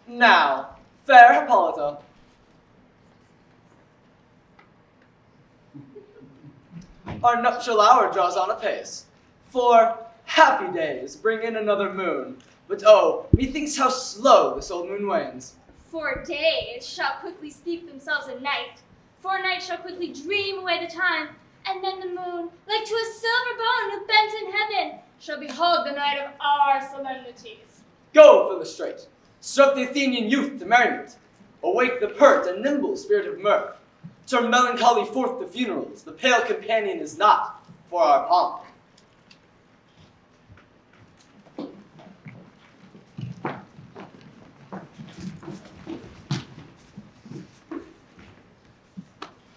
Now, fair Hippolyta, our nuptial hour draws on apace. For happy days bring in another moon. But oh, methinks how slow this old moon wanes. For days shall quickly steep themselves in night. For night shall quickly dream away the time. And then the moon, like to a silver bone bent in heaven, shall behold the night of our solemnities. Go, Philostrate, stir up the Athenian youth to merriment. Awake the pert and nimble spirit of mirth. Turn melancholy forth the funerals. The pale companion is not for our pomp.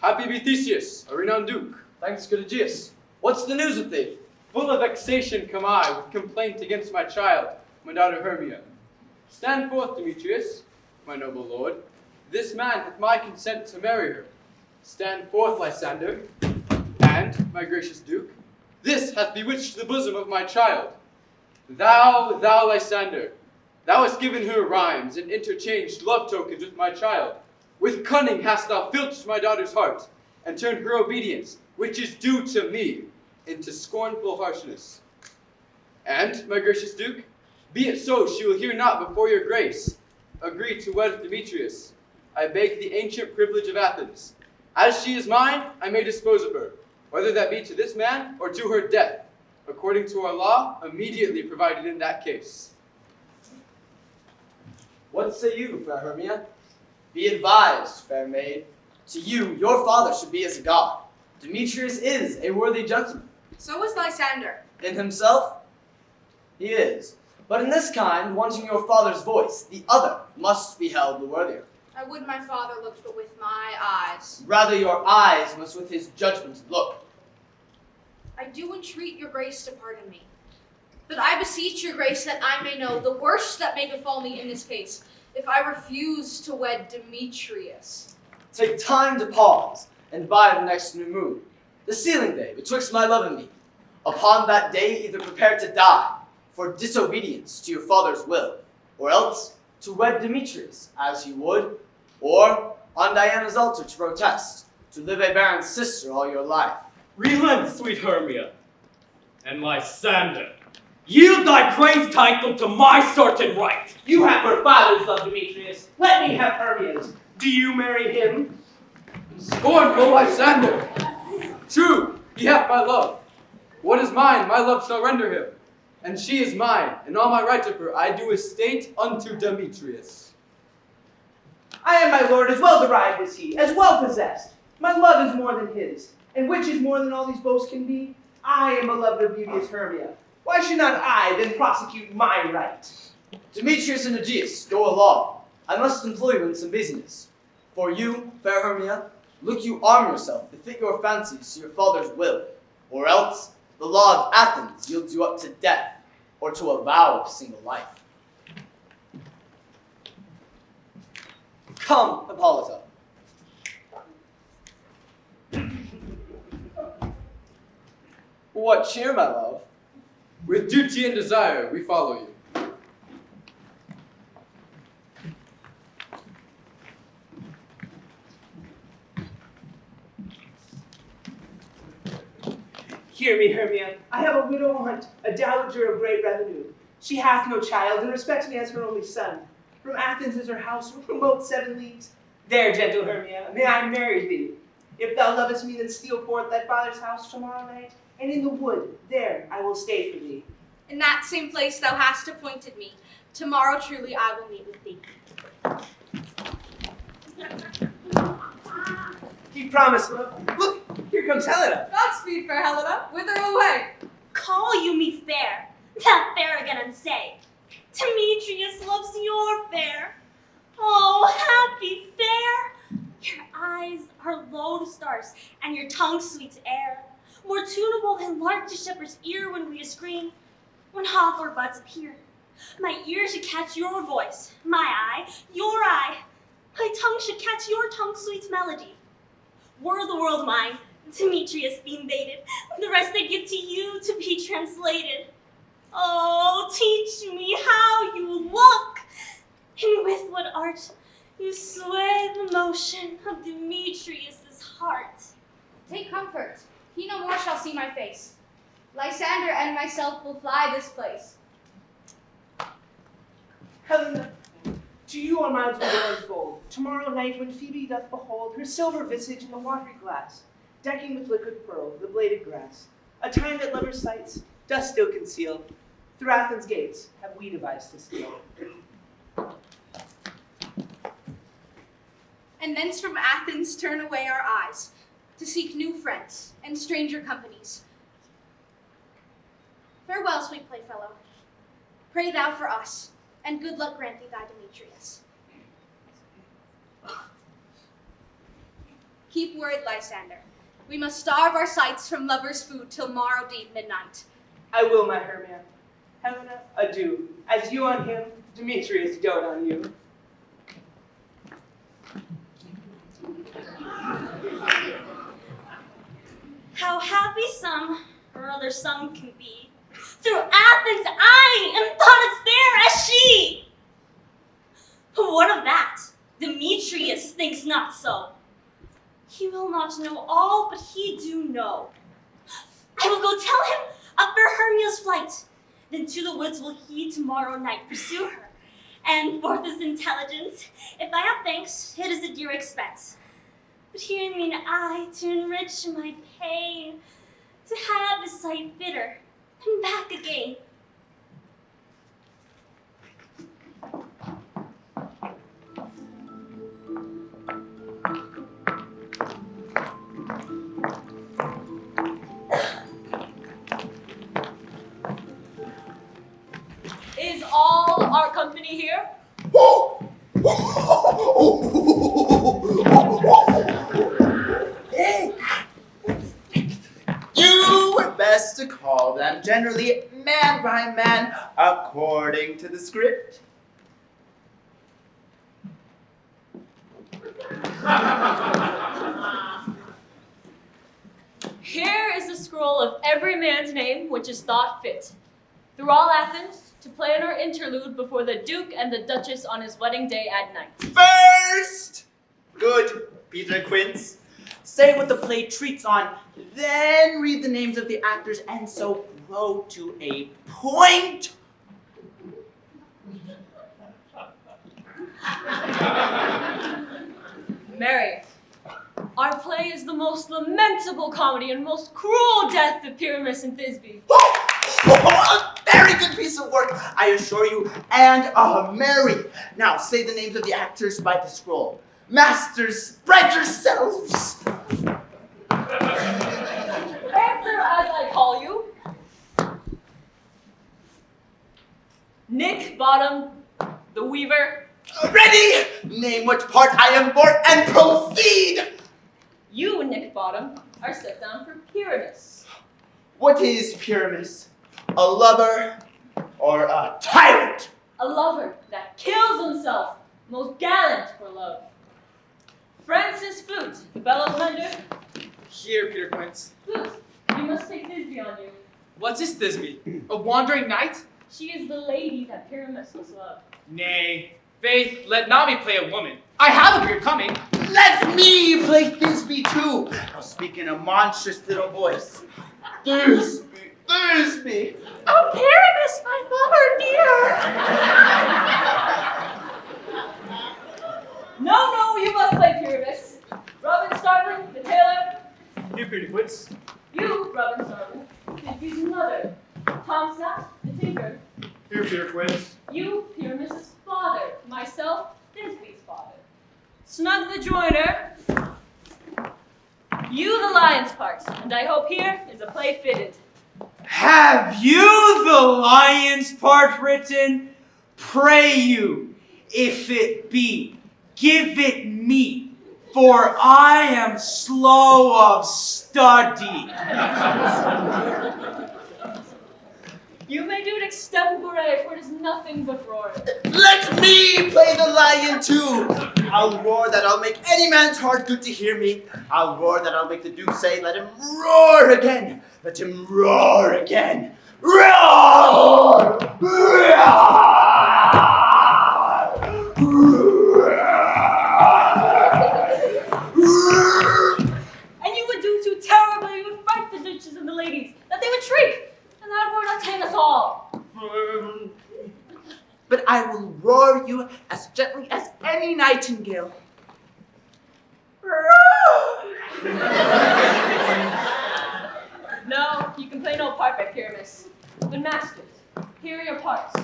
Happy be Theseus, a renowned duke. Thanks, good Aegeus. What's the news with thee? Full of vexation come I, with complaint against my child, my daughter Hermia. Stand forth, Demetrius, my noble lord. This man hath my consent to marry her. Stand forth, Lysander, and, my gracious duke, this hath bewitched the bosom of my child. Thou, Lysander, thou hast given her rhymes and interchanged love tokens with my child. With cunning hast thou filched my daughter's heart, and turned her obedience, which is due to me, into scornful harshness. And, my gracious duke, be it so she will hear not before your grace, agree to wed with Demetrius. I beg the ancient privilege of Athens. As she is mine, I may dispose of her, whether that be to this man or to her death, according to our law, immediately provided in that case. What say you, fair Hermia? Be advised, fair maid. To you, your father should be as a god. Demetrius is a worthy gentleman. So is Lysander. In himself, he is. But in this kind, wanting your father's voice, the other must be held the worthier. I would my father looked but with my eyes. Rather your eyes must with his judgment look. I do entreat your grace to pardon me. But I beseech your grace that I may know the worst that may befall me in this case, if I refuse to wed Demetrius. Take time to pause, and by the next new moon, the sealing day betwixt my love and me. Upon that day either prepare to die for disobedience to your father's will, or else to wed Demetrius as you would, or on Diana's altar to protest, to live a barren sister all your life. Relent, sweet Hermia, and Lysander. Yield thy praise title to my certain right. You have her father's love, Demetrius. Let me have Hermia's. Do you marry him? Scornful Lysander! True, he hath my love. What is mine, my love shall render him. And she is mine, and all my right of her I do estate unto Demetrius. I am my lord, as well derived as he, as well possessed. My love is more than his, and which is more than all these boasts can be? I am beloved of beauteous Hermia. Why should not I then prosecute my right? Demetrius and Aegeus, go along. I must employ you in some business. For you, fair Hermia, look you arm yourself to fit your fancies to your father's will, or else the law of Athens yields you up to death, or to a vow of single life. Come, Hippolyta. What cheer, my love? With duty and desire we follow you. Hear me, Hermia. I have a widow aunt, a dowager of great revenue. She hath no child, and respects me as her only son. From Athens is her house, remote 7 leagues. There, gentle Hermia, may I marry thee. If thou lovest me, then steal forth thy father's house tomorrow night, and in the wood, there I will stay for thee. In that same place thou hast appointed me. Tomorrow truly I will meet with thee. You promise, love. Look, here comes Helena. Godspeed, fair Helena. Whither away? Call you me fair, that fair again unsay. Demetrius loves your fair. Oh, happy fair! Your eyes are lodestars, and your tongue sweet air. More tunable than lark to shepherd's ear when we scream, when hawthorn buds appear. My ear should catch your voice, my eye, your eye. My tongue should catch your tongue's sweet melody. Were the world mine, Demetrius be invaded, the rest I give to you to be translated. Oh, teach me how you look, and with what art you sway the motion of Demetrius's heart. Take comfort. He no more shall see my face. Lysander and myself will fly this place. Helena, to you our minds will unfold. Tomorrow night when Phoebe doth behold her silver visage in the watery glass, decking with liquid pearl the bladed grass, a time that lovers' sights doth still conceal, through Athens' gates have we devised to steal. And thence from Athens turn away our eyes, to seek new friends and stranger companies. Farewell, sweet playfellow. Pray thou for us, and good luck grant thee thy Demetrius. Keep word, Lysander. We must starve our sights from lovers' food till morrow deep midnight. I will, my Hermia. Helena, adieu. As you on him, Demetrius dote on you. How happy some, or other some can be. Through Athens I am thought as fair as she. But what of that? Demetrius thinks not so. He will not know all, but he do know. I will go tell him of fair Hermia's flight. Then to the woods will he tomorrow night pursue her. And for this intelligence, if I have thanks, it is a dear expense. But here mean I to enrich my pain, to have the sight bitter, and back again. Is all our company here? You were best to call them, generally man by man, according to the script. Here is the scroll of every man's name which is thought fit, through all Athens, to play in our interlude before the Duke and the Duchess on his wedding day at night. First, good Peter Quince, say what the play treats on, then read the names of the actors, and so grow to a point. Mary, our play is the most lamentable comedy and most cruel death of Pyramus and Thisbe. A very good piece of work, I assure you, and merry. Now, say the names of the actors by the scroll. Masters, spread yourselves. Answer as I call you. Nick Bottom, the Weaver. Ready? Name which part I am for and proceed. You, Nick Bottom, are set down for Pyramus. What is Pyramus? A lover or a tyrant? A lover that kills himself, most gallant for love. Francis Flute, the bellows mender. Here, Peter Quince. Flute, you must take Thisbe on you. What is Thisbe? A wandering knight? She is the lady that Pyramus must love. Nay, Faith, let not me play a woman. I have a beard coming. Let me play Thisbe too. I'll speak in a monstrous little voice. Thisbe, Thisbe. Oh, Pyramus, my lover dear! No, you must play Pyramus. Robin Starling, the tailor. Here, Peter Quince. You, Robin Starling, Thisbe's mother. Tom Snap, the tinker. Here, Peter Quince. You, Pyramus's father. Myself, Thisbe's father. Snug the joiner. You, the lion's part. And I hope here is a play fitted. Have you the lion's part written? Pray you, if it be, give it me, for I am slow of study. You may do it extempore, for it is nothing but roar. Let me play the lion too. I'll roar that I'll make any man's heart good to hear me. I'll roar that I'll make the Duke say, let him roar again. Let him roar again. Roar! But I will roar you as gently as any nightingale. No, you can play no part by Pyramus. But masters, here are your parts.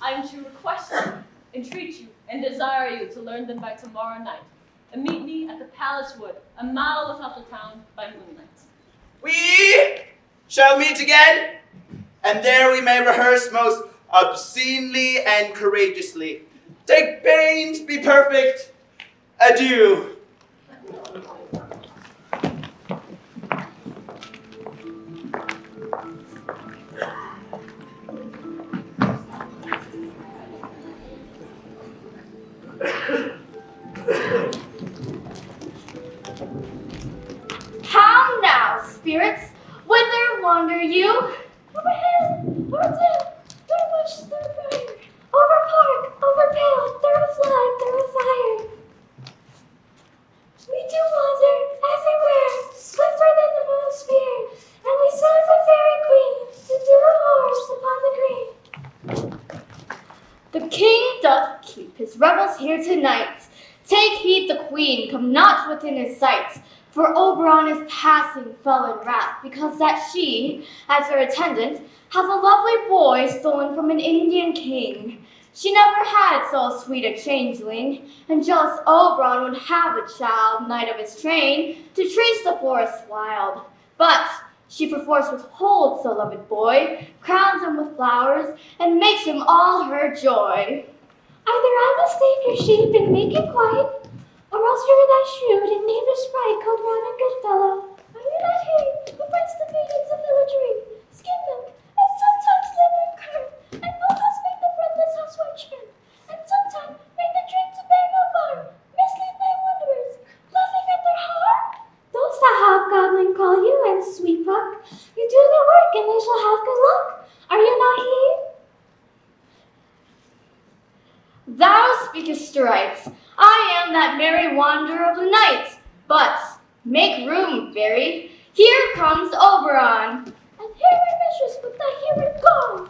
I am to request you, entreat you, and desire you to learn them by tomorrow night. And meet me at the Palace Wood, a mile without the town, by moonlight. We shall meet again, and there we may rehearse most obscenely and courageously. Take pains, be perfect. Adieu. How now, spirits? Whither wander you? Over hill, over dale, through bush, through briar, over park, over pale, through flood, through fire. We do wander everywhere, swifter than the moon's sphere, and we serve the fairy queen to do her horse upon the green. The king doth keep his revels here tonight. Take heed the queen come not within his sight. For Oberon is passing fell in wrath, because that she, as her attendant, has a lovely boy stolen from an Indian king. She never had so sweet a changeling, and jealous Oberon would have a child, knight of his train, to trace the forest wild. But she perforce withholds so loved boy, crowns him with flowers, and makes him all her joy. Either I must save your sheep and make it quiet, or else you're that shrewd and knavish sprite called Robin Goodfellow. Are you not he who brings the maidens of villagery, skim milk, and sometimes liver and curd, and both us make the breathless housewife churn, and sometimes make the drink to bear no bar, mislead my wanderers, laughing at their harm? Those that hobgoblin call you and sweet puck, you do their work and they shall have good luck. Are you not he? Thou speakest right. I am that merry wanderer of the night. But make room, fairy. Here comes Oberon. And here my mistress with thy hero gone.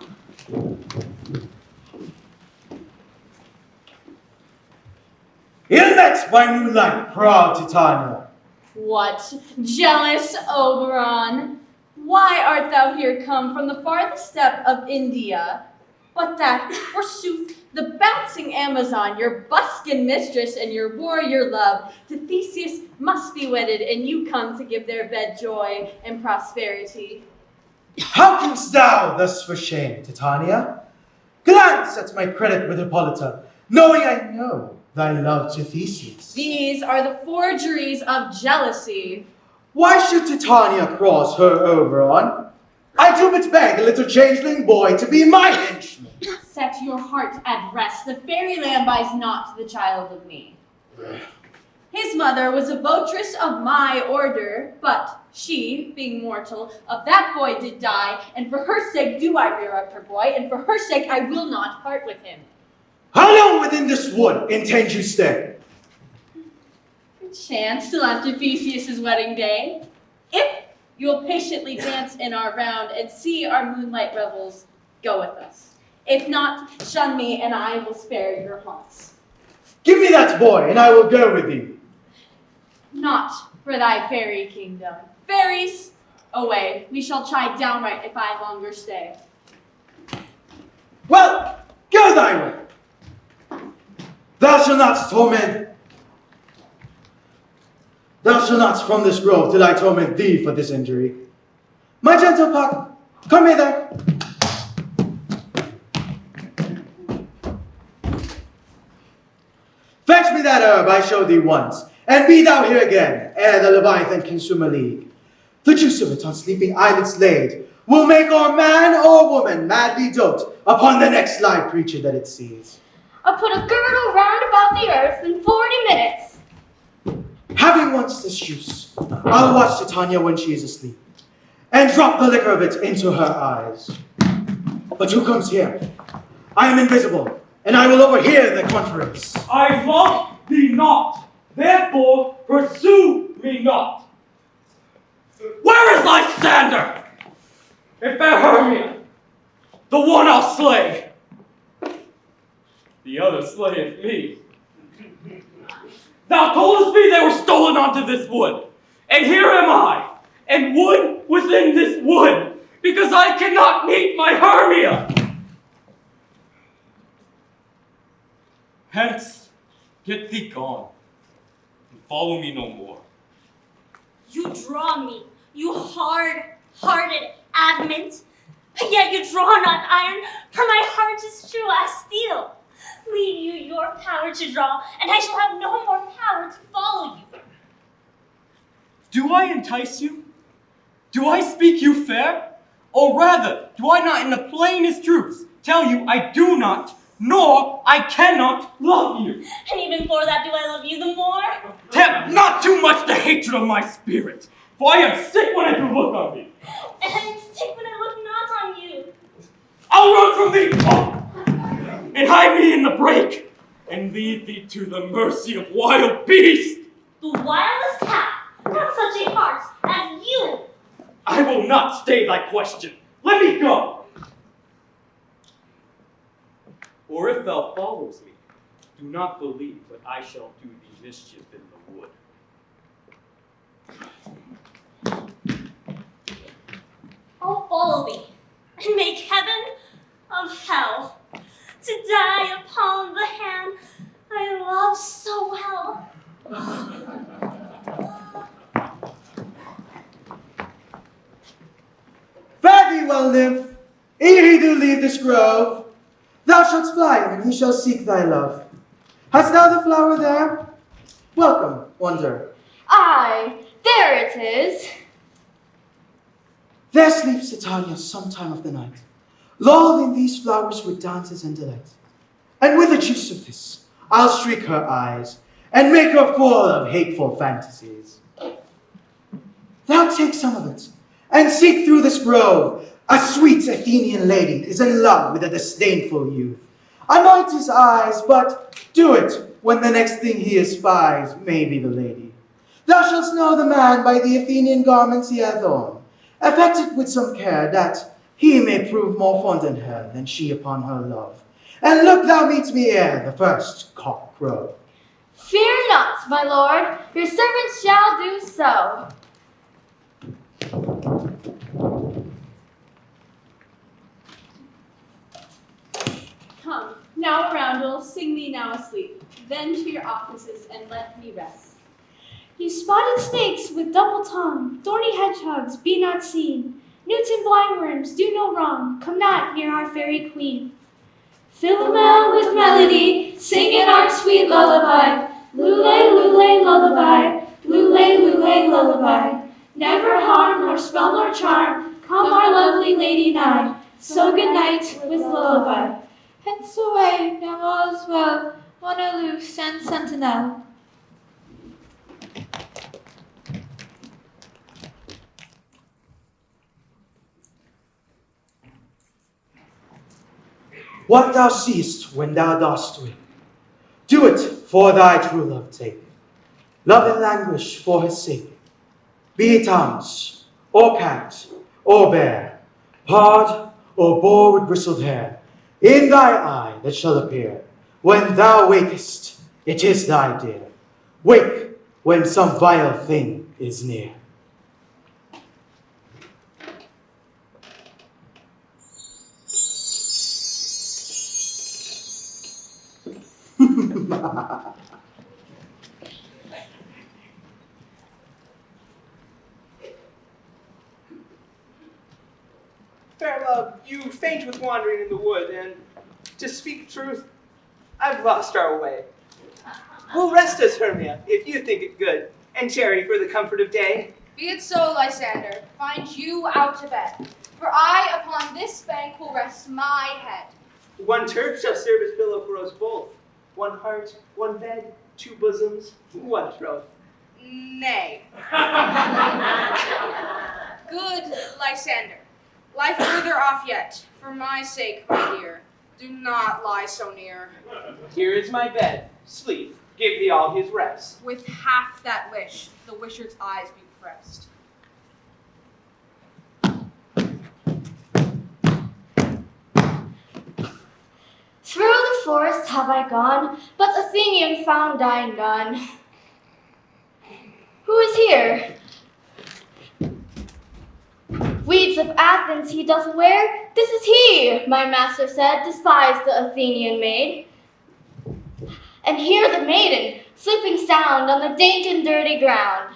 Ill met by moonlight, proud Titania. What, jealous Oberon? Why art thou here come from the farthest step of India? But that, forsooth, the bouncing Amazon, your buskin mistress and your warrior love, to Theseus must be wedded, and you come to give their bed joy and prosperity. How canst thou thus for shame, Titania? Glance at my credit with Hippolyta, knowing I know thy love to Theseus. These are the forgeries of jealousy. Why should Titania cross her Oberon? I do but beg a little changeling boy to be my henchman. Set your heart at rest. The fairy land buys not the child of me. His mother was a votress of my order, but she, being mortal, of that boy did die, and for her sake do I rear up her boy, and for her sake I will not part with him. How long within this wood intend you stay? Perchance till after Theseus' wedding day. If you'll patiently dance in our round and see our moonlight revels, go with us. If not, shun me, and I will spare your haunts. Give me that boy, and I will go with thee. Not for thy fairy kingdom. Fairies, away. We shall chide downright if I longer stay. Well, go thy way. Thou shalt not torment. Thou shalt not from this grove till I torment thee for this injury. My gentle Puck, come hither. Fetch me that herb I showed thee once, and be thou here again, ere the Leviathan consume a league. The juice of it on sleeping eyelids laid will make or man or woman madly dote upon the next live creature that it sees. I'll put a girdle round about the earth in 40 minutes. Having once this juice, I'll watch Titania when she is asleep, and drop the liquor of it into her eyes. But who comes here? I am invisible, and I will overhear the conference. I love thee not, therefore pursue me not. Where is Lysander? If fair Hermia, the one I'll slay. The other slayeth me. Thou toldest me they were stolen onto this wood, and here am I, and wood within this wood, because I cannot meet my Hermia. Hence, get thee gone, and follow me no more. You draw me, you hard-hearted adamant, but yet you draw not iron, for my heart is true as steel. Leave you your power to draw, and I shall have no more power to follow you. Do I entice you? Do I speak you fair? Or rather, do I not in the plainest truths tell you I do not, nor I cannot love you? And even for that do I love you the more? Tempt not too much the hatred of my spirit, for I am sick when I do look on thee. And I am sick when I look not on you. I'll run from thee, and hide me in the brake, and leave thee to the mercy of wild beasts. The wildest cat, not such a heart as you. I will not stay thy question. Let me go. Or if thou follows me, do not believe that I shall do thee mischief in the wood. I'll follow thee, and make heaven of hell, to die upon the hand I love so well. Fare thee well, nymph, ere he do leave this grove. Thou shalt fly him, and he shall seek thy love. Hast thou the flower there? Welcome, wanderer. Aye, there it is. There sleeps Titania some time of the night, lulled in these flowers with dances and delight. And with the juice of this, I'll streak her eyes, and make her full of hateful fantasies. Thou take some of it, and seek through this grove. A sweet Athenian lady is in love with a disdainful youth. Anoint his eyes, but do it when the next thing he espies may be the lady. Thou shalt know the man by the Athenian garments he hath on. Affect it with some care, that he may prove more fond in her than she upon her love. And look thou meet me ere the first cock crow. Fear not, my lord, your servant shall do so. Come, now Roundel, sing me now asleep. Then to your offices and let me rest. You spotted snakes with double tongue, thorny hedgehogs, be not seen. Newts and blindworms, do no wrong, come not near our fairy queen. Philomel with melody, singing our sweet lullaby. Lule, lule, lullaby, lule, lule, lullaby. Never harm nor spell nor charm, come our lovely lady nigh. So good night with lullaby. Hence away, now all is well, one aloof stand sentinel. What thou seest when thou dost wake, do it for thy true love take. Love and languish for his sake. Be it ounce, or cat, or bear, pard, or boar with bristled hair, in thy eye that shall appear. When thou wakest, it is thy dear. Wake when some vile thing is near. Fair love, you faint with wandering in the wood, and to speak truth, I've lost our way. We'll rest us, Hermia, if you think it good, and tarry for the comfort of day. Be it so, Lysander. Find you out to bed. For I upon this bank will rest my head. One turf shall serve as pillow for us both. One heart, one bed, two bosoms, one troth. Nay. Good Lysander. Lie further off yet. For my sake, my dear, do not lie so near. Here is my bed. Sleep. Give thee all his rest. With half that wish, the wisher's eyes be pressed. forest have I gone, but Athenian found I none. Who is here? Weeds of Athens he doth wear. This is he, my master said, despised the Athenian maid. And hear the maiden, sleeping sound on the dank and dirty ground.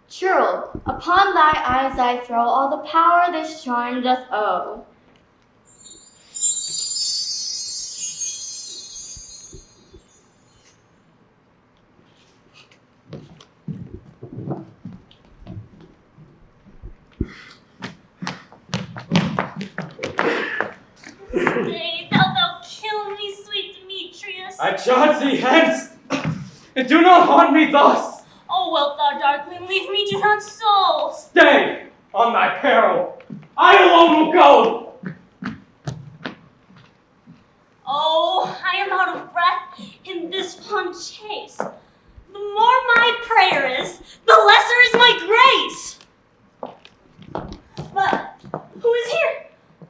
Churl, upon thy eyes I throw all the power this charm doth owe. Stay, thou kill me, sweet Demetrius. I charge thee hence, and do not haunt me thus. Oh, wilt thou, darkling, leave me? Do not so. Stay, on thy peril. I alone will go. Oh, I am out of breath in this fun chase. The more my prayer is, the lesser is my grace. But who is here?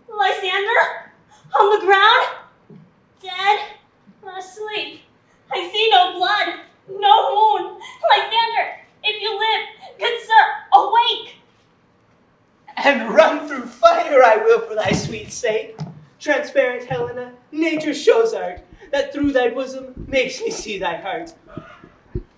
Lysander? On the ground? Dead? Asleep? I see no blood, no wound. Lysander, if you live, good sir, awake! And run through fire I will for thy sweet sake. Transparent Helena, nature shows art, that through thy bosom makes me see thy heart.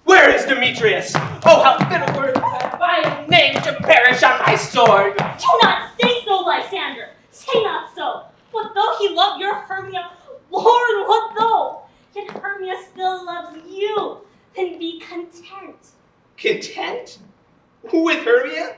Where is Demetrius? Oh, how fit a word hath my name to perish on my sword! Do not say so, Lysander. Say not so. What though he love your Hermia? Lord, what though? Yet Hermia still loves you. Then be content. Content? With Hermia?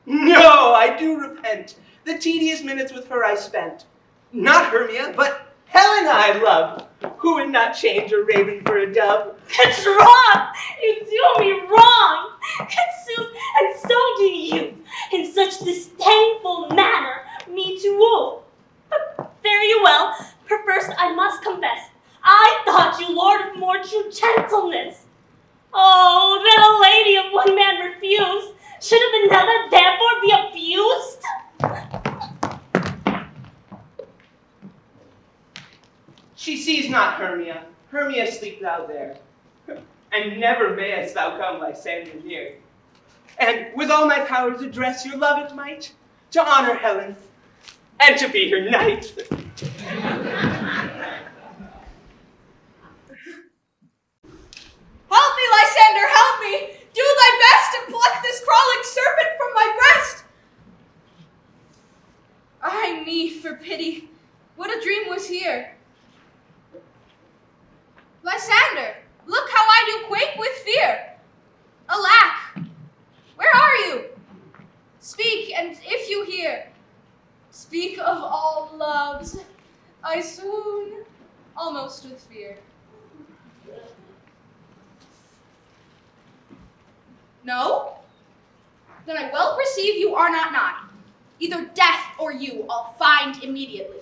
No, I do repent. The tedious minutes with her I spent. Not Hermia, but Helena I loved. Who would not change a raven for a dove? Katrop, you do me wrong. Consooth, and so do you. In such disdainful manner, me to woo. But fare you well, for first I must confess, I thought you lord of more true gentleness. Oh, that a lady of one man refused, should of another therefore be abused? She sees not Hermia. Hermia, sleep thou there. And never mayest thou come Lysander near. And with all my powers address your love it might, to honor Helen, and to be her knight. Help me, Lysander, help me! Do thy best to pluck this crawling serpent from my breast! Ay me, for pity, what a dream was here! Lysander, look how I do quake with fear! Alack, where are you? Speak, and if you hear, speak of all loves, I swoon, almost with fear. No? Then I well perceive you are not nigh. Either death or you I'll find immediately.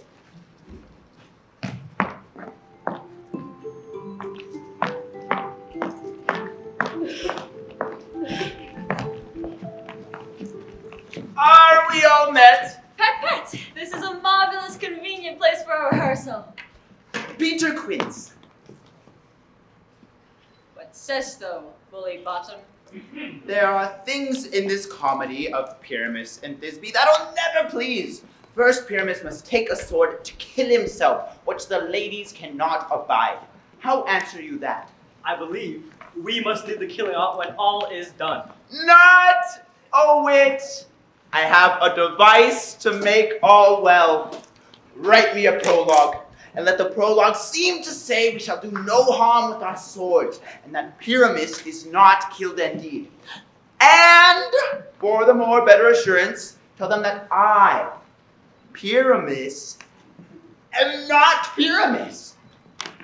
Are we all met? Pet, this is a marvelous convenient place for a rehearsal. Peter Quince. What sayst thou, bully bottom? There are things in this comedy of Pyramus and Thisbe that'll never please. First, Pyramus must take a sword to kill himself, which the ladies cannot abide. How answer you that? I believe we must do the killing off when all is done. Not a wit. I have a device to make all well. Write me a prologue, and let the prologue seem to say we shall do no harm with our swords, and that Pyramus is not killed indeed. And, for the more better assurance, tell them that I, Pyramus, am not Pyramus,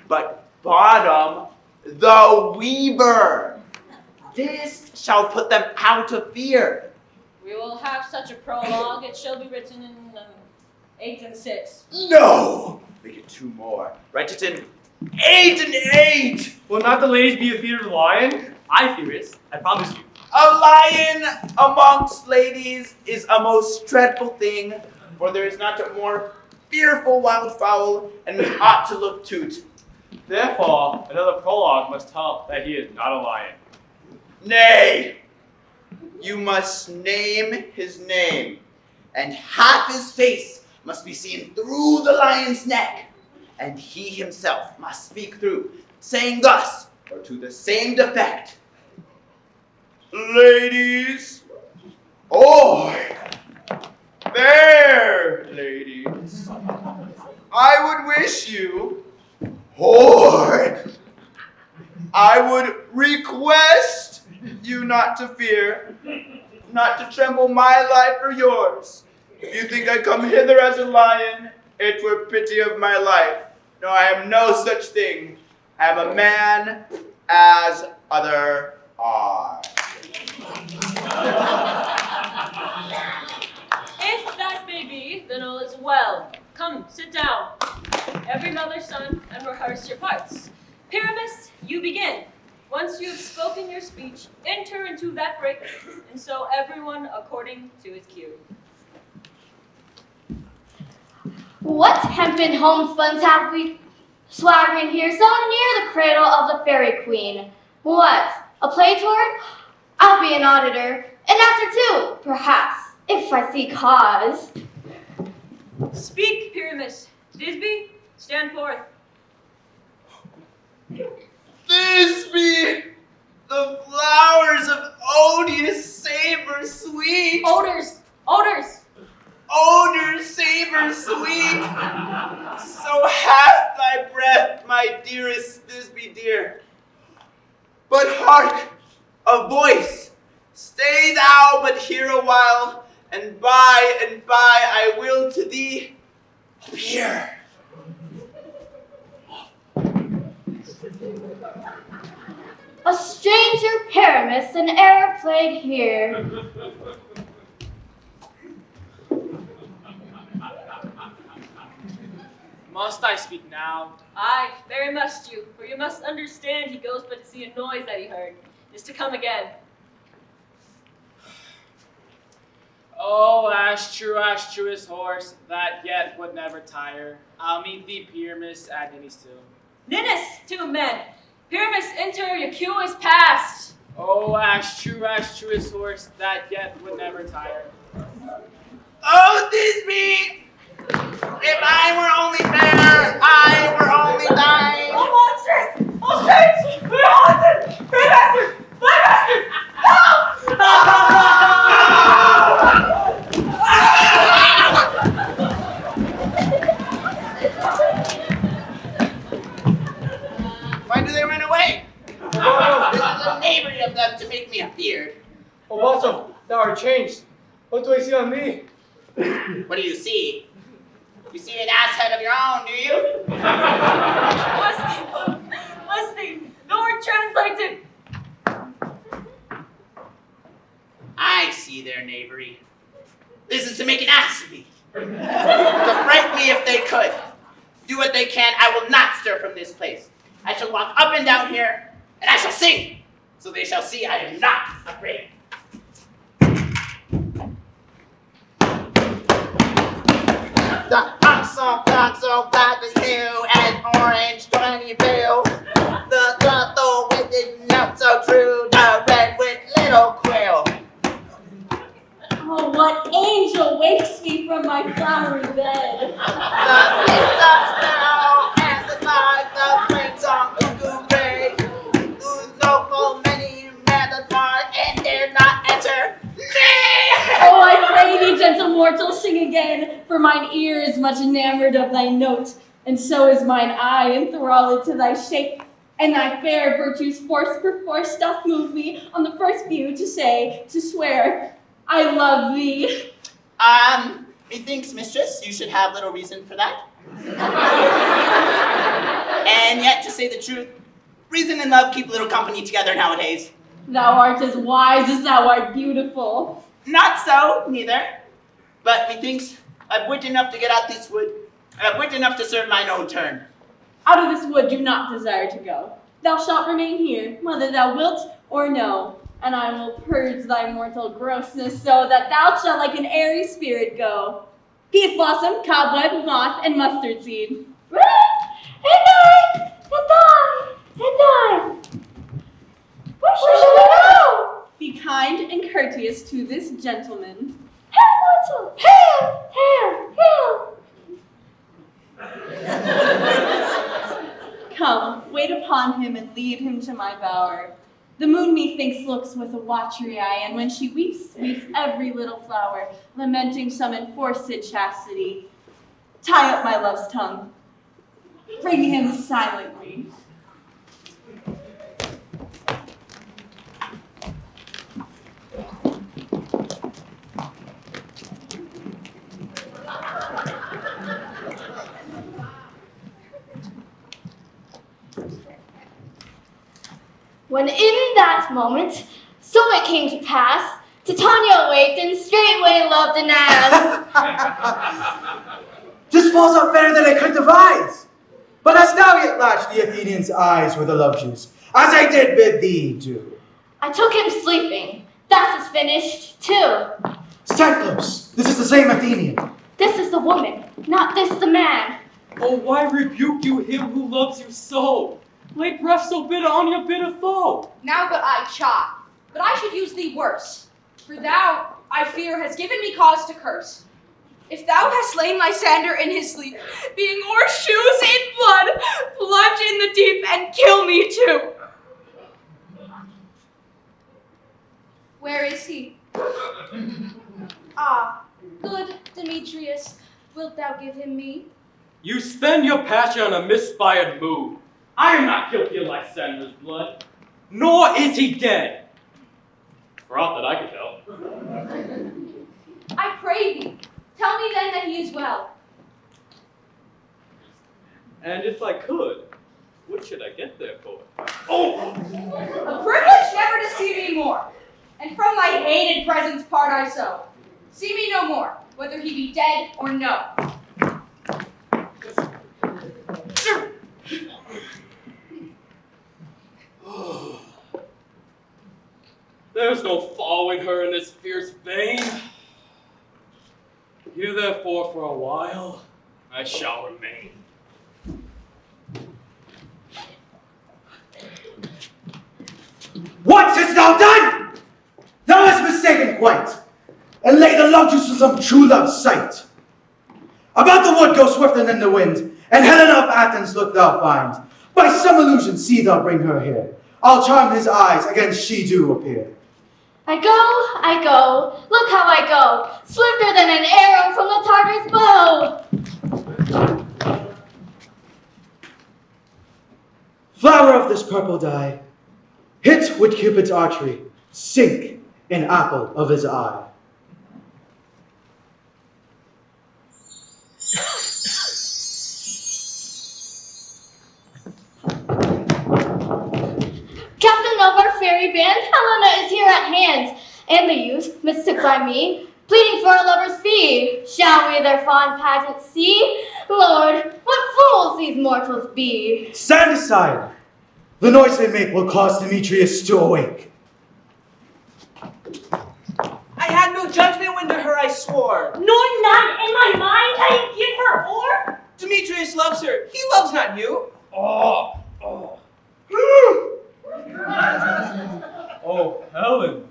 but Bottom the Weaver. This shall put them out of fear. We will have such a prologue. It shall be written in 8 and 6. No! Make it 2 more. Write it in 8 and 8! Will not the ladies be afeard of the lion? I fear it, I promise you. A lion amongst ladies is a most dreadful thing. For there is not a more fearful wildfowl, and we ought to look to't. Therefore, another prologue must tell that he is not a lion. Nay, you must name his name, and half his face must be seen through the lion's neck, and he himself must speak through, saying thus, or to the same defect, ladies, or fair ladies, I would wish you, or I would request you not to fear, not to tremble my life or yours. If you think I come hither as a lion, it were pity of my life. No, I am no such thing. I am a man as other are. If that may be, then all is well. Come, sit down. Every mother's son, and rehearse your parts. Pyramus, you begin. Once you have spoken your speech, enter into that break, and so everyone according to his cue. What hempen homespuns have we swaggering here so near the cradle of the fairy queen? What, a play toward? I'll be an auditor, an actor too, perhaps, if I see cause. Speak, Pyramus. Thisbe, stand forth. Thisbe, the flowers of odious savor sweet. Odors. Odor savor sweet. So hath thy breath, my dearest Thisbe dear. But hark, a voice. Stay thou but here a while, and by I will to thee appear. A stranger Pyramus, an error played here. Must I speak now? Aye, very must you, for you must understand he goes but to see a noise that he heard, is to come again. Oh, as truest horse, that yet would never tire. I'll meet thee, Pyramus, at any still. Ninnis, 2 men. Pyramus, enter, your cue is past. Oh, as truest horse, that yet would never tire. Oh, Thisbe! If I were only fair, I were only thine. Oh, monsters! Oh, strange! We're haunted! We're bastards! Fly bastards! Why do they run away? This is a knavery of them to make me afeard. Oh, Balsam, thou art changed. What do I see on thee? What do you see? You see an ass head of your own, do you? Musty! The word translated! I see their knavery. This is to make an ass of me. To frighten me if they could. Do what they can, I will not stir from this place. I shall walk up and down here, and I shall sing, so they shall see I am not afraid. The clock so black as new, and orange 20 bill. The with his note so true, the red with little quill. Oh, what angel wakes me from my flowery bed? The sparrow and the lark, the plain song cuckoo gray. Whose noble many men apart and dare not enter. Oh, I pray thee, gentle mortal, sing again, for mine ear is much enamored of thy note, and so is mine eye enthralled to thy shape, and thy fair virtues force perforce doth move me on the first view to say, to swear, I love thee. Methinks, mistress, you should have little reason for that. And yet, to say the truth, reason and love keep little company together nowadays. Thou art as wise as thou art beautiful. Not so, neither. But methinks I've wit enough to get out this wood, and I've wit enough to serve mine own turn. Out of this wood do not desire to go. Thou shalt remain here, whether thou wilt or no, and I will purge thy mortal grossness so that thou shalt like an airy spirit go. Peas blossom, cobweb, moth, and mustard seed. And I. Where should we go? Be kind and courteous to this gentleman. Hail! Come, wait upon him and lead him to my bower. The moon methinks looks with a watchery eye, and when she weeps, weeps every little flower, lamenting some enforced chastity. Tie up my love's tongue. Bring him silently. When in that moment, so it came to pass, Titania awaked and straightway loved Anaz. This falls out better than I could devise. But hast thou yet latched the Athenian's eyes with a love juice, as I did bid thee do? I took him sleeping. That is finished, too. Stand close. This is the same Athenian. This is the woman, not this the man. Oh, why rebuke you him who loves you so? Lay breath so bitter on your bitter foe. Now but I chide, but I should use thee worse. For thou, I fear, hast given me cause to curse. If thou hast slain Lysander in his sleep, being o'er shoes in blood, plunge in the deep and kill me too. Where is he? Ah, good Demetrius, wilt thou give him me? You spend your passion on a misinspired mood. I am not guilty of Lysander's blood, nor is he dead. For aught that I can tell. I pray thee, tell me then that he is well. And if I could, what should I get there for? Oh! A privilege never to see me more, and from thy hated presence part I so. See me no more, whether he be dead or no. There's no following her in this fierce vein. Here therefore for a while I shall remain. What hast thou done? Thou hast mistaken quite, and laid the love juice for some true love's sight. About the wood go swifter than the wind, and Helena of Athens look thou find. By some illusion see thou bring her here. I'll charm his eyes against she do appear. I go, look how I go, swifter than an arrow from the Tartar's bow. Flower of this purple dye, hit with Cupid's archery, sink in apple of his eye. Captain of our fairy band, Helena is here at hand, and the youth, mistook by me, pleading for a lover's fee. Shall we their fond pageant see? Lord, what fools these mortals be! Stand aside. The noise they make will cause Demetrius to awake. I had no judgment when to her I swore. Nor none in my mind I give her o'er. Demetrius loves her. He loves not you. Oh. Oh, Helen,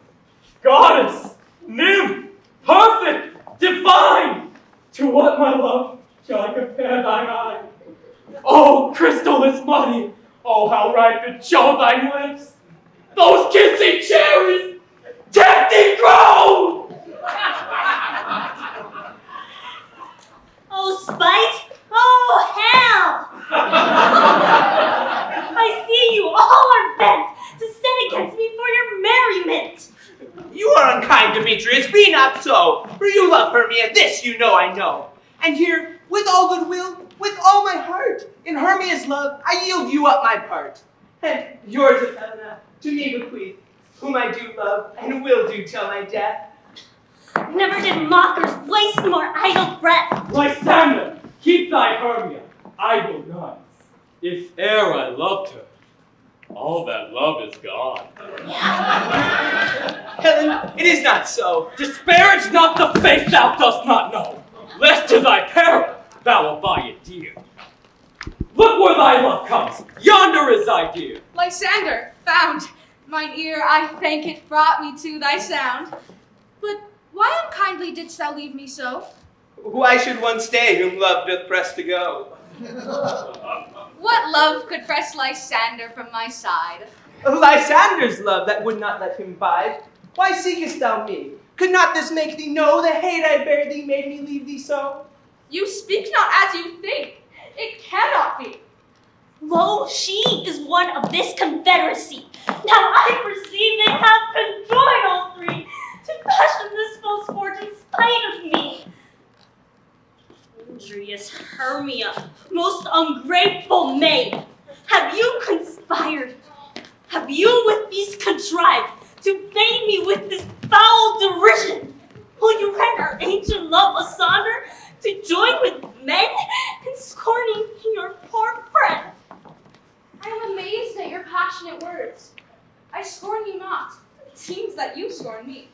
goddess, nymph, perfect, divine, to what, my love, shall I compare thine eye? Oh, crystal is muddy, oh, how ripe and show thine lips, those kissing cherries, tempting grown! Oh, spite! Oh, hell! I see you all are bent to set against me for your merriment. You are unkind, Demetrius. Be not so. For you love Hermia. This you know I know. And here, with all goodwill, with all my heart, in Hermia's love, I yield you up my part. And yours of Helena, to me bequeath, whom I do love and will do till my death. Never did mockers waste more idle breath. Lysander, keep thy Hermia, idle nuns. If e'er I loved her, all that love is gone. Helen, it is not so. Disparage not the faith thou dost not know, lest to thy peril, thou wilt buy it dear. Look where thy love comes, yonder is thy dear. Lysander, found. Mine ear, I thank it, brought me to thy sound. But why unkindly didst thou leave me so? Why should one stay whom love doth press to go? What love could press Lysander from my side? Lysander's love that would not let him bide. Why seekest thou me? Could not this make thee know the hate I bear thee made me leave thee so? You speak not as you think. It cannot be. Lo, she is one of this confederacy. Now I perceive they have conjoined all three to fashion this false sport in spite of me. Injurious Hermia, most ungrateful maid, have you conspired? Have you with these contrived to bait me with this foul derision? Will you rend our ancient love asunder to join with men in scorning your poor friend? I am amazed at your passionate words. I scorn you not. It seems that you scorn me.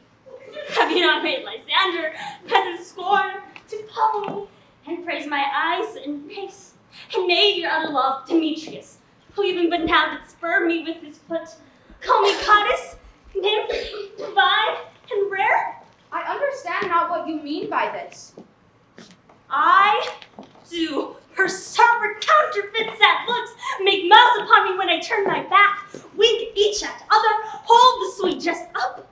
Have you not made Lysander peasant scorn to follow me and praise my eyes and face, and made your other love Demetrius, who even but now did spur me with his foot, call me goddess, nymph, divine, and rare? I understand not what you mean by this. I do. Her servant counterfeits that looks, make mouths upon me when I turn my back, wink each at other, hold the sweet jest up.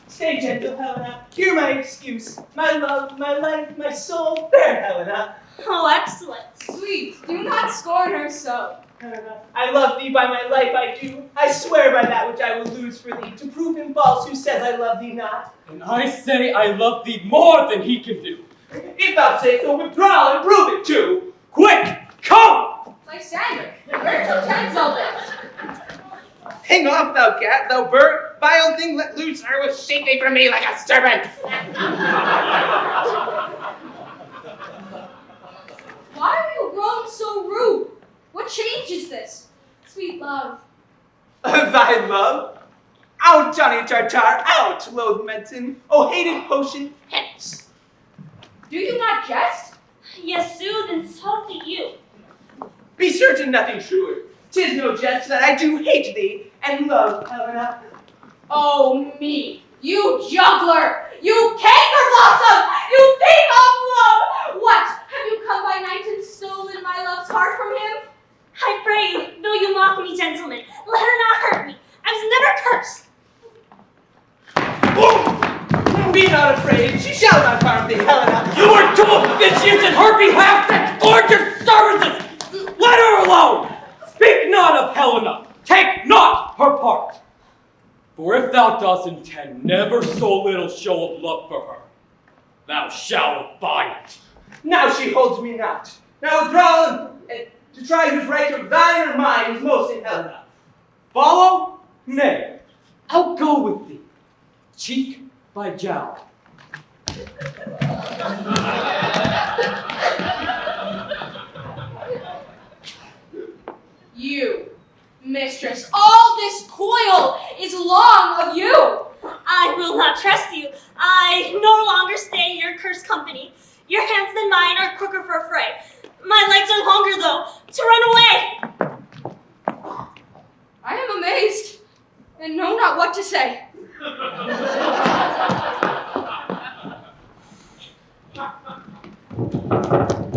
Stay gentle, Helena. Hear my excuse. My love, my life, my soul, fair Helena. Oh, excellent. Sweet, do not scorn her so. Helena, I love thee by my life I do. I swear by that which I will lose for thee, to prove him false who says I love thee not. And I say I love thee more than he can do. If thou say so, withdraw and prove it too. Quick, come! Lysander, where to tens all this? Hang off, thou cat, thou bird. Vile thing let loose, or I will shake thee from me like a serpent. Why are you grown so rude? What change is this? Sweet love. Thy love? Out, Johnny Tartar, out, loathed medicine. Oh, hated potion, hence. Do you not jest? Yes, soothe and so do you. Be certain nothing truer. 'Tis no jest that I do hate thee and love, Helena. Oh, me, you juggler! You canker blossom! You thief of love! What? Have you come by night and stolen my love's heart from him? I pray you, though you mock me, gentlemen, let her not hurt me. I was never cursed. Oh! Be not afraid, she shall not harm thee, Helena. You are too officious in her behalf to exploit your services! Let her alone! Speak not of Helena! Take not her part! For if thou dost intend never so little show of love for her, thou shalt buy it. Now she holds me not. Now withdraw and to try whose right of thine or mine is most in Helena. Follow? Nay, I'll go with thee, cheek by jowl. You, mistress, all this coil is long of you. I will not trust you. I no longer stay in your cursed company. Your hands and mine are quicker for a fray. My legs are longer, though, to run away. I am amazed and know not what to say.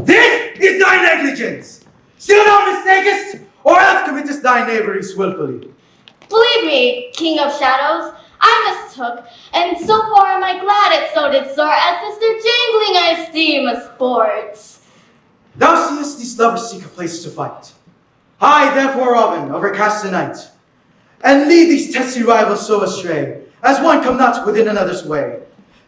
This is thy negligence. Still thou mistakest, or else committest thy knaveries willfully. Believe me, King of Shadows, I mistook, and so far am I glad it so did, sir, as this their jangling I esteem a sport. Thou seest these lovers seek a place to fight. Hide therefore, Robin, over cast night, and lead these testy rivals so astray, as one come not within another's way.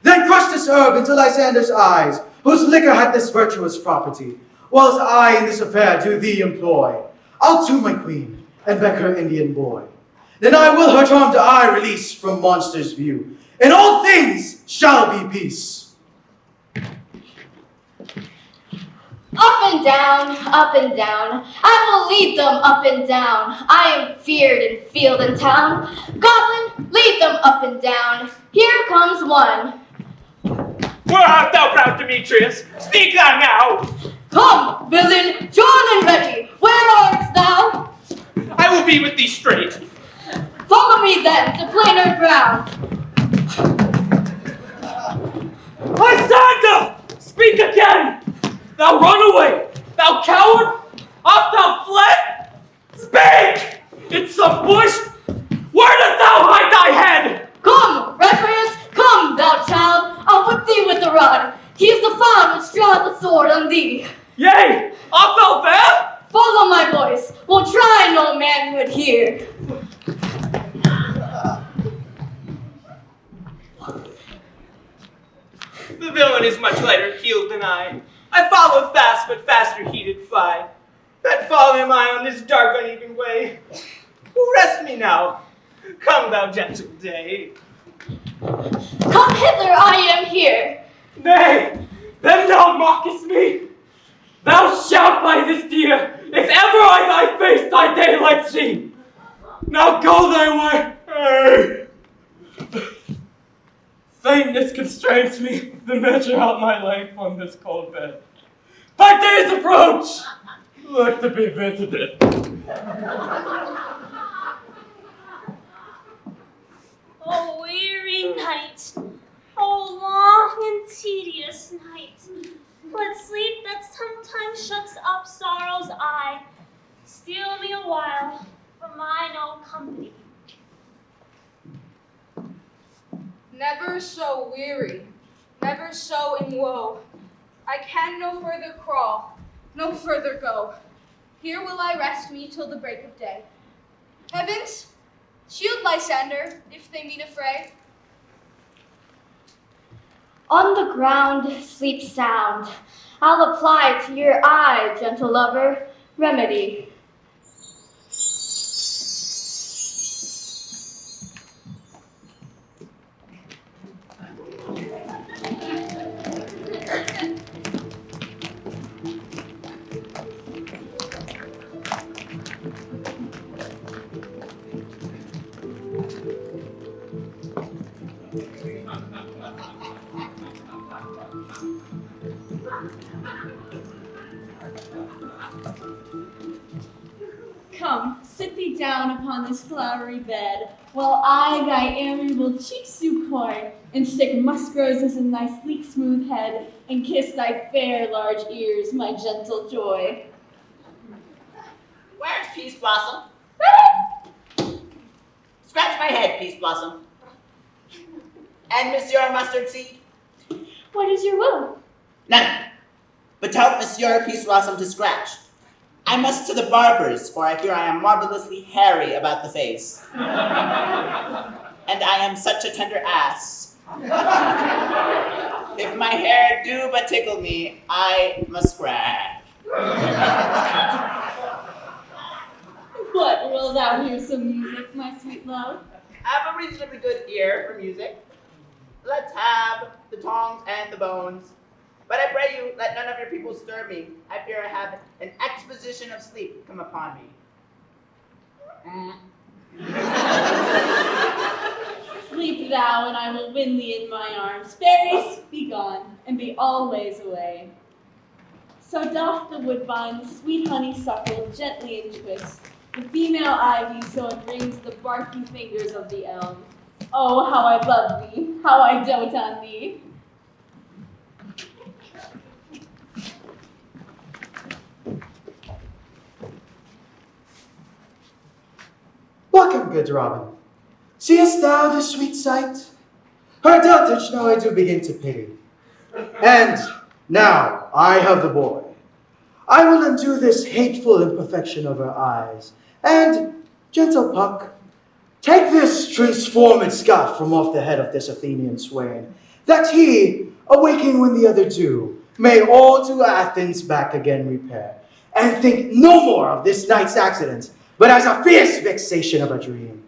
Then crush this herb into Lysander's eyes, whose liquor hath this virtuous property, whilst I in this affair do thee employ. I'll to my queen, and beck her Indian boy. Then I will her charmed eye release from monster's view. In all things shall be peace. Up and down, I will lead them up and down. I am feared in field and town. Goblin, lead them up and down. Here comes one. Where art thou, Demetrius? Speak thou now! Come, villain, John and ready. Where art thou? I will be with thee straight. Follow me then to plainer ground. Lysander! Speak again! Thou runaway! Thou coward! Art thou fled? Speak! In some bush? Where dost thou hide thy head? Come, recreant, come, thou child. I'll whip thee with the rod. He is the fawn which draws the sword on thee. Yea, art thou there? Follow my voice. We'll try no manhood here. The villain is much lighter keeled than I. I followed fast, but faster he did fly. That fall am I on this dark, uneven way. Who rest me now? Come, thou gentle day. Come hither, I am here. Nay, then thou mockest me. Thou shalt by this deer, if ever I thy face thy daylight see. Now go thy way. Faintness constrains me to measure out my life on this cold bed. Thy days approach. Look to be visited. Oh, weary night. Oh, long and tedious night. Let sleep that sometimes shuts up sorrow's eye steal me a while from mine own company. Never so weary, never so in woe. I can no further crawl, no further go. Here will I rest me till the break of day. Heavens, shield Lysander, if they meet a fray. On the ground, sleep sound. I'll apply to your eye, gentle lover, remedy. Come, sit thee down upon this flowery bed, while I thy amiable cheeks do coy, and stick musk roses in thy sleek smooth head, and kiss thy fair large ears, my gentle joy. Where's Peace Blossom? Scratch my head, Peace Blossom. And Monsieur Mustard Seed? What is your will? None. But tell Monsieur Peace Blossom to scratch. I must to the barber's, for I fear I am marvelously hairy about the face. And I am such a tender ass. If my hair do but tickle me, I must scratch. What, will thou hear some music, my sweet love? I have a reasonably good ear for music. Let's have the tongs and the bones. But I pray you, let none of your people stir me. I fear I have an exposition of sleep come upon me. Sleep thou, and I will win thee in my arms. Fairies, be gone, and be always away. So doth the woodbine the sweet honeysuckle gently entwist, the female ivy so it rings the barky fingers of the elm. Oh, how I love thee, how I dote on thee. Welcome, good Robin. Seest thou this sweet sight? Her dotage now I do begin to pity. And now I have the boy. I will undo this hateful imperfection of her eyes. And, gentle Puck, take this transformed scarf from off the head of this Athenian swain, that he, awaking when the other do, may all to Athens back again repair, and think no more of this night's accident, but as a fierce vexation of a dream.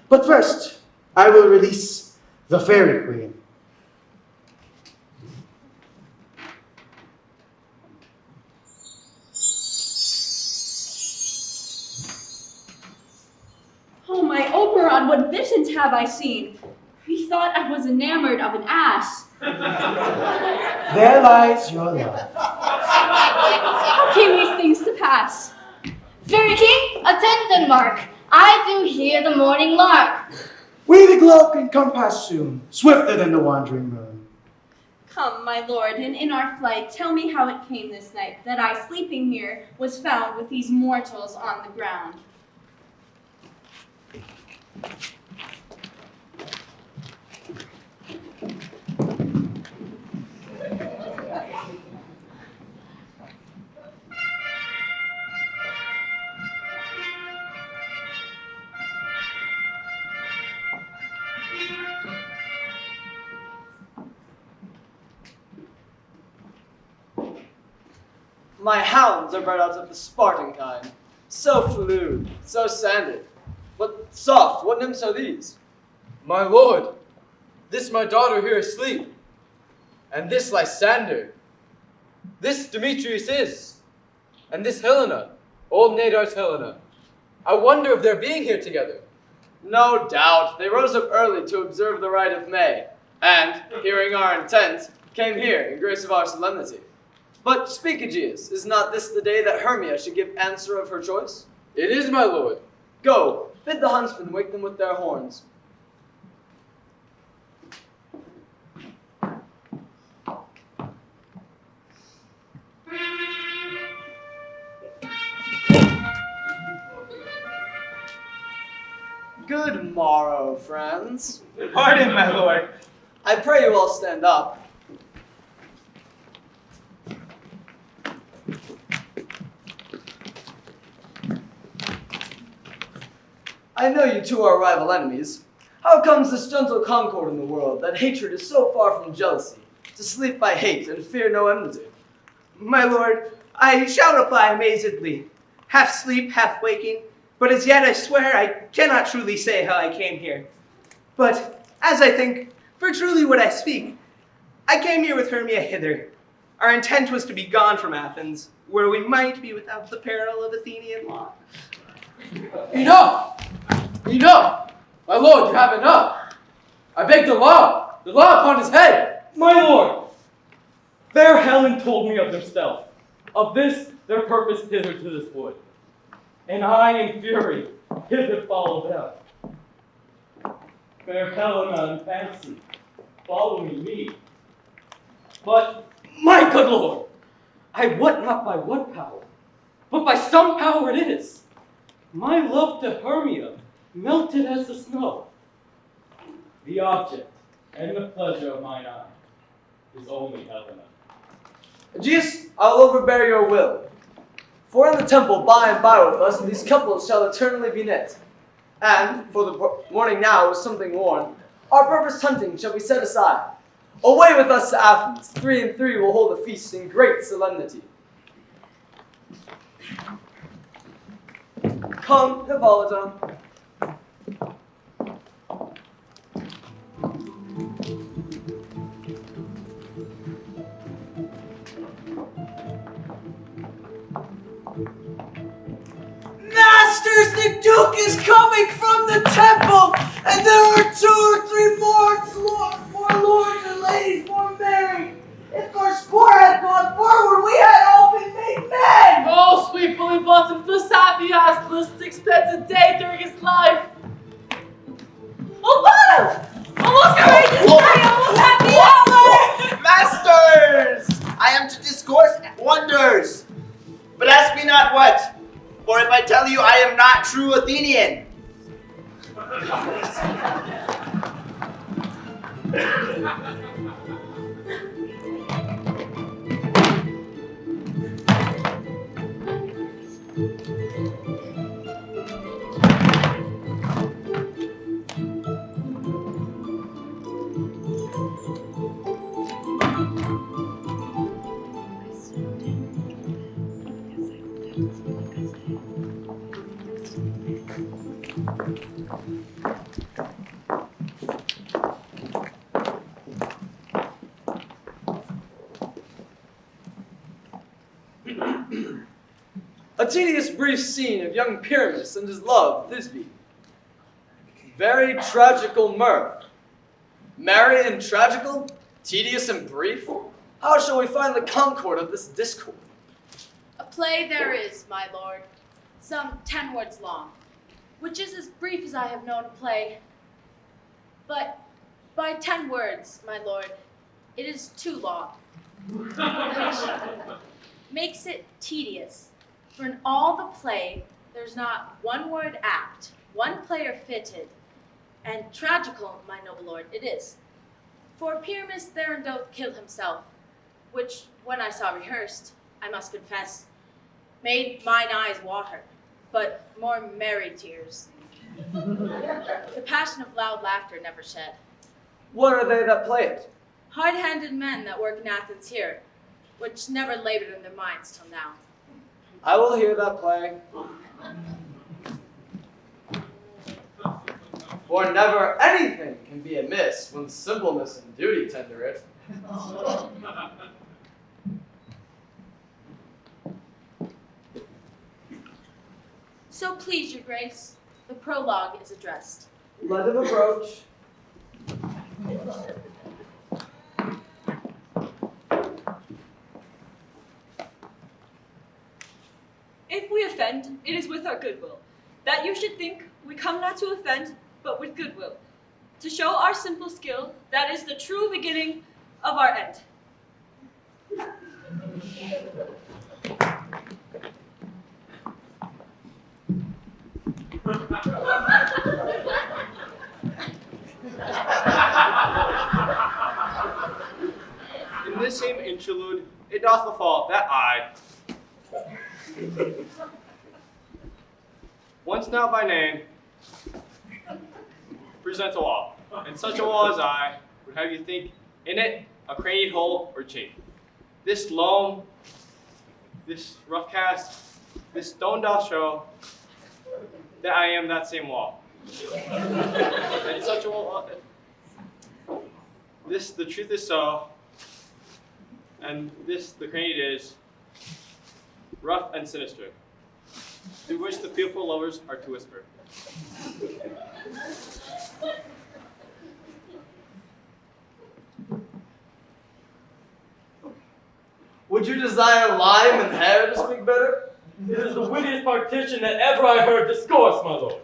But first, I will release the fairy queen. Oh, my Oberon, what visions have I seen? Methought I was enamored of an ass. There lies your love. How came these things to pass? Fairy King, attend Denmark. I do hear the morning lark. We the globe can come past soon, swifter than the wandering moon. Come, my lord, and in our flight, tell me how it came this night that I, sleeping here, was found with these mortals on the ground. My hounds are bred out of the Spartan kind, so fluid, so sanded. But soft, what nymphs are these? My lord, this my daughter here asleep, and this Lysander. This Demetrius is, and this Helena, old Nadar's Helena. I wonder if they're being here together. No doubt, they rose up early to observe the rite of May, and, hearing our intent, came here in grace of our solemnity. But speak, Aegeus, is not this the day that Hermia should give answer of her choice? It is, my lord. Go, bid the huntsmen wake them with their horns. Good morrow, friends. Pardon, my lord. I pray you all stand up. I know you two are rival enemies. How comes this gentle concord in the world, that hatred is so far from jealousy, to sleep by hate and fear no enmity? My lord, I shall reply amazedly, half sleep, half waking, but as yet I swear I cannot truly say how I came here. But as I think, for truly would I speak, I came here with Hermia hither. Our intent was to be gone from Athens, where we might be without the peril of Athenian law. Enough! Enough! My lord, you have enough! I beg the law upon his head! My lord, fair Helen told me of their stealth, of this their purpose hither to this wood. And I, in fury, hither follow them. Fair Helena in fancy, following me. But, my good lord, I wot not by what power, but by some power it is. My love to Hermia melted as the snow. The object and the pleasure of mine eye is only Helena. Aegeus, I will overbear your will. For in the temple by and by with us, these couples shall eternally be knit. And, for the morning now is something worn, our purposed hunting shall be set aside. Away with us to Athens, 3 and 3 will hold a feast in great solemnity. Come, Hippolyta. Masters, the Duke is coming from the temple, and there are 2 or 3 more lords and ladies more married. If our sport had gone forward, we had all been made men. Oh, sweet Bully Bottom, the happy has lived 6 pence a day during his life. Oh, bottom! Almost courageous day, almost happy hour! Masters! I am to discourse wonders. But ask me not what, for if I tell you I am not true Athenian. A tedious brief scene of young Pyramus and his love, Thisbe. Very tragical mirth. Merry and tragical, tedious and brief. How shall we find the concord of this discord? A play there is, my lord, some 10 words long, which is as brief as I have known a play. But by 10 words, my lord, it is too long, which makes it tedious. For in all the play, there's not one word apt, one player fitted, and tragical, my noble lord, it is. For Pyramus there and doth kill himself, which, when I saw rehearsed, I must confess, made mine eyes water, but more merry tears. The passion of loud laughter never shed. What are they that play it? Hard-handed men that work in Athens here, which never labored in their minds till now. I will hear that play. For never anything can be amiss when simpleness and duty tender it. So please, your grace, the prologue is addressed. Let him approach. If we offend, it is with our goodwill. That you should think we come not to offend, but with goodwill. To show our simple skill, that is the true beginning of our end. In this same interlude, it doth befall that I, once now by name, present a wall, and such a wall as I would have you think in it a crannied hole or chink. This loam, this rough cast, this stone doth show that I am that same wall. And such a wall, this the truth is so, and this the crannied is, rough and sinister, through which the fearful lovers are to whisper. Would you desire lime and hair to speak better? It is the wittiest partition that ever I heard discourse, my lord.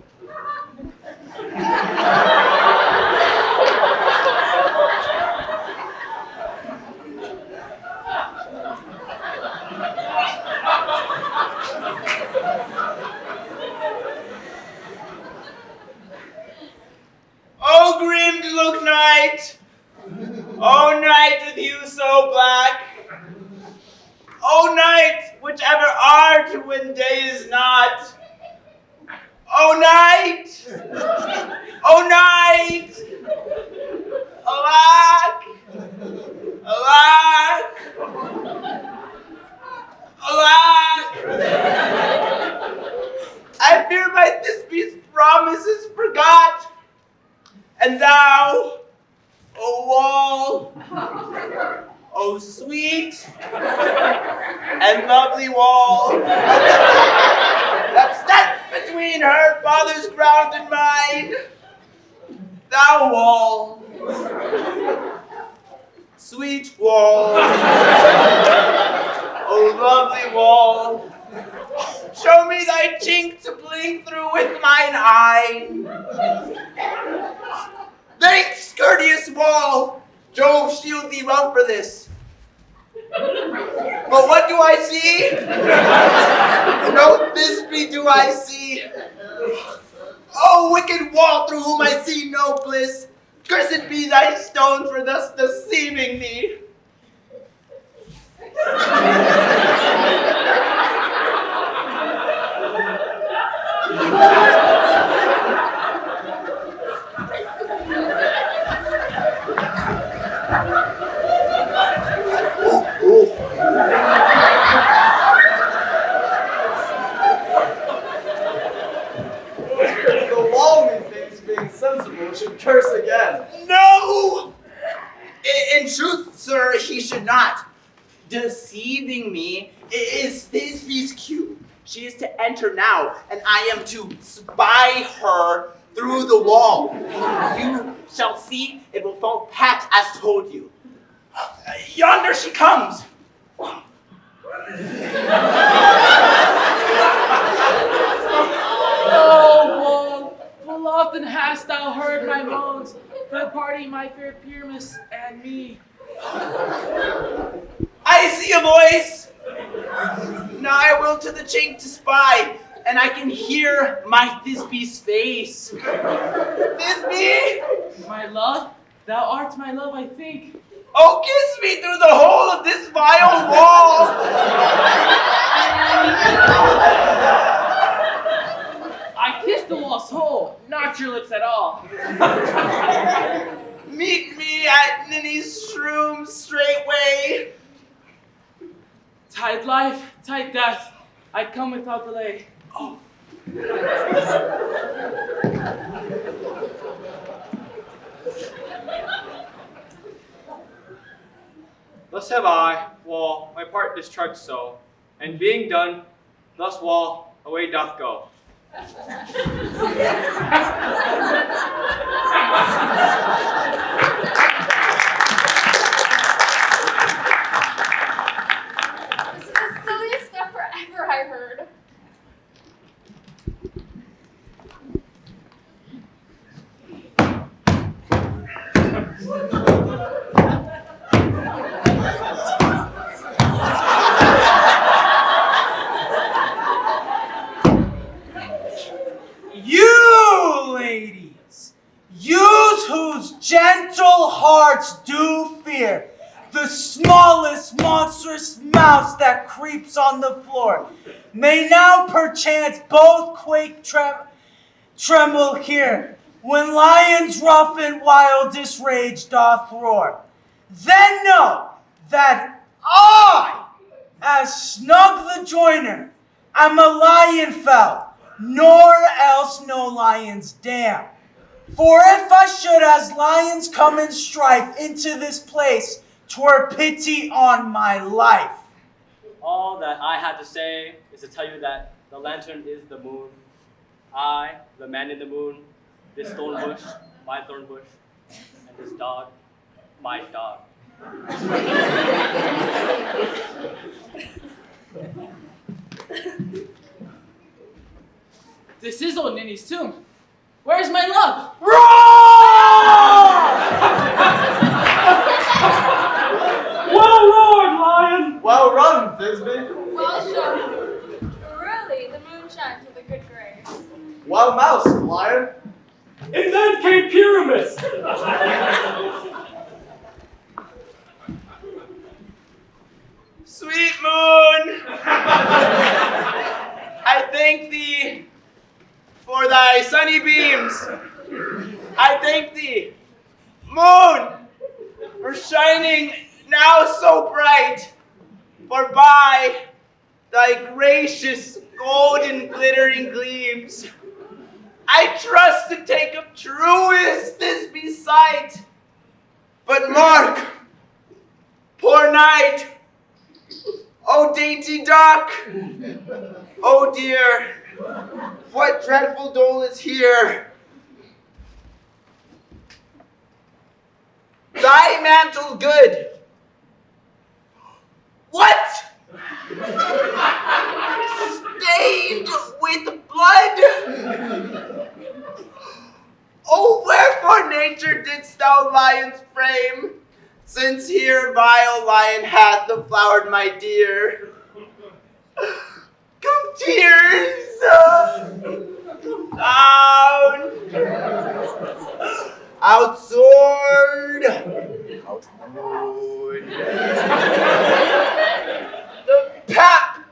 Oh, grim to look night! Oh, night with hue so black! Oh, night, which ever art when day is not! Oh, night! Oh, night! Alack! Alack! Alack! I fear my Thisbe's promises forgot! And thou, O wall, O sweet and lovely wall, that stands between her father's ground and mine, thou wall, sweet wall, O lovely wall, show me thy chink to blink through with mine eye. Thanks, courteous wall! Jove shield thee well for this. But what do I see? No Thisbe do I see. Oh, wicked wall, through whom I see no bliss. Cursed be thy stone for thus deceiving me. The wall, methinks, being sensible, should curse again. No! In truth, sir, he should not. Deceiving me is Thisbe's cue. She is to enter now, and I am to spy her through the wall. You shall see it will fall pat as told you. Yonder she comes. Oh, full often hast thou heard my moans, departing my fair Pyramus and me. I see a voice. Now I will to the chink to spy, and I can hear my Thisbe's face. Thisbe! My love, thou art my love, I think. Oh, kiss me through the hole of this vile wall! I kissed the wall's hole, not your lips at all. Meet me at Ninny's shroom straightway. Tide life, tide death, I come without delay. Oh. Thus have I, Wall, my part discharged so, and being done, thus Wall, away doth go. This is the silliest stuff ever I heard. You, ladies, yous whose gentle hearts do fear the smallest monstrous mouse that creeps on the floor, may now perchance both quake tremble here, when lions rough and wildest rage doth roar. Then know that I, as Snug the Joiner, am a lion fell, nor else no lion's dam. For if I should as lions come in strife into this place, 'twere pity on my life. All that I had to say is to tell you that the lantern is the moon. I, the man in the moon, this thorn bush, my thorn bush, and this dog, my dog. This is old Ninny's tomb. Where's my love? Well roared, lion! Well run, Thisbe. Well shown. Really, the moon shines with a good grace. Well mouse, lion. And then came Pyramus. Sweet moon, I thank thee for thy sunny beams. I thank thee, moon, for shining now so bright. For by thy gracious golden glittering gleams, I trust to take up truest Thisbe's sight. But mark, poor night, oh dainty duck, oh dear, what dreadful dole is here? Thy mantle good. What? Stained with blood? Oh, wherefore nature didst thou lions frame, since here vile lion hath deflowered my dear? Come tears down, out sword, out wood. The pap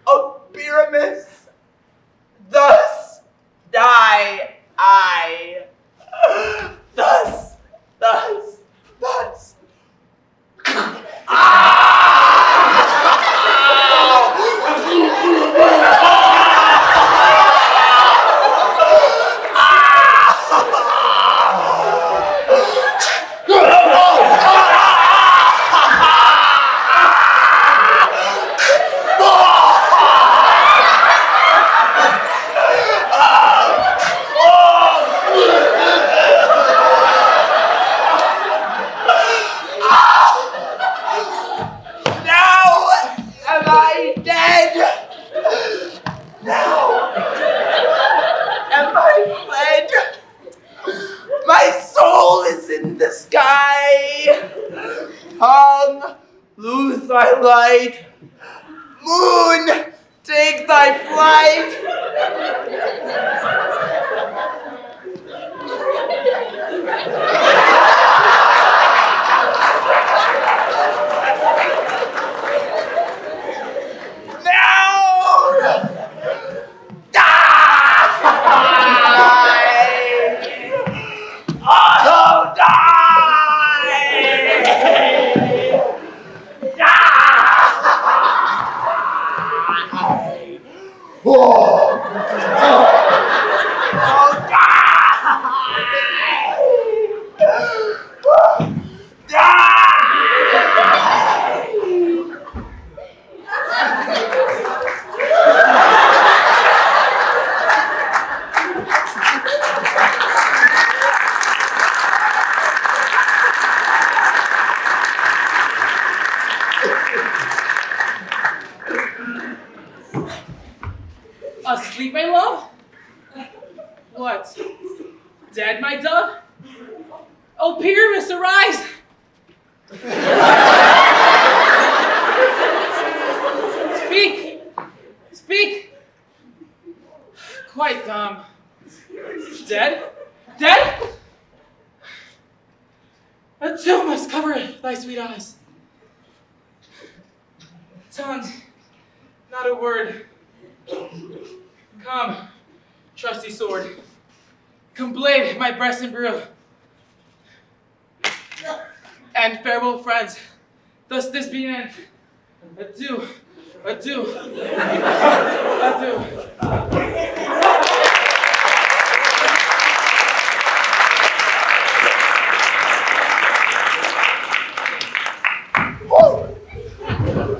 of Pyramus, thus die I. Thus. light. Moon, take thy flight. Asleep, my love? What? Dead, my dove? Oh, Pyramus, arise! Speak! Speak! Quite dumb. Dead? Dead? A tomb must cover thy sweet eyes. Tongue, not a word. Come, trusty sword. Come blade my breast and brew. And farewell, friends. Thus this be end. Adieu, adieu, adieu.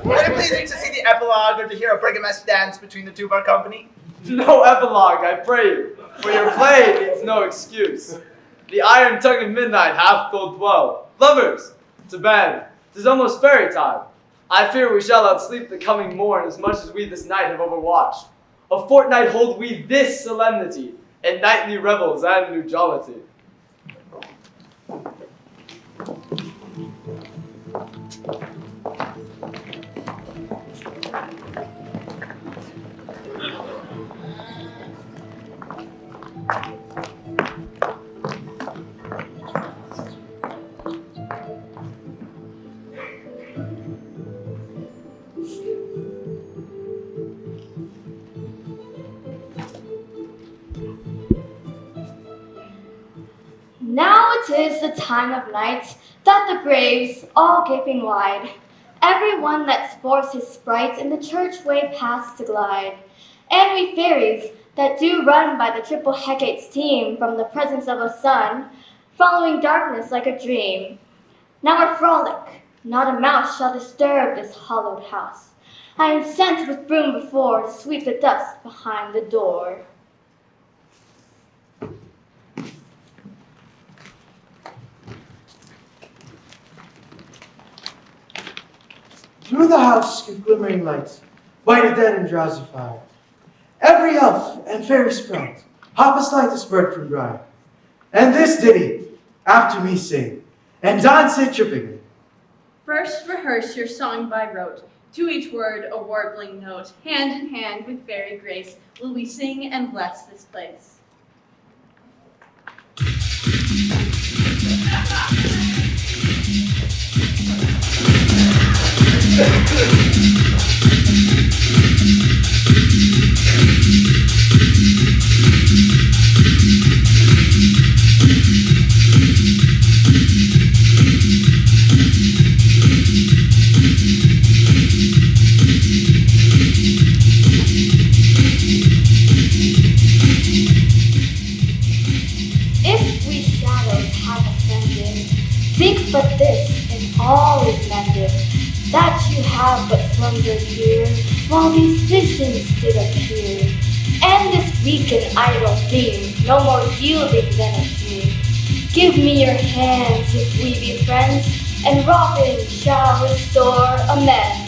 Would it please you to see the epilogue or to hear a brigamess dance between the two of our company? No epilogue, I pray you, for your play needs no excuse. The iron tongue of midnight hath told 12. Lovers, to bed. 'Tis almost fairy time. I fear we shall outsleep the coming morn as much as we this night have overwatched. A fortnight hold we this solemnity, and nightly revels and new jollity. Now it is the time of night that the graves all gaping wide, every one that sports his sprite in the church way paths to glide, and we fairies that do run by the triple Hecate's team from the presence of a sun, following darkness like a dream. Now a frolic, not a mouse shall disturb this hallowed house. I am sent with broom before to sweep the dust behind the door. Through the house give glimmering lights, by the dead and drowsy fire. Every elf and fairy sprout, hop as light as bird from dry. And this ditty, after me sing, and dance it trippingly. First rehearse your song by rote, to each word a warbling note. Hand in hand with fairy grace will we sing and bless this place. If we shadows have offended, think but this, and all is mended, that you have but slumbered here, while these visions did appear. And this weak and idle theme, no more yielding than a dream. Give me your hands if we be friends, and Robin shall restore amends.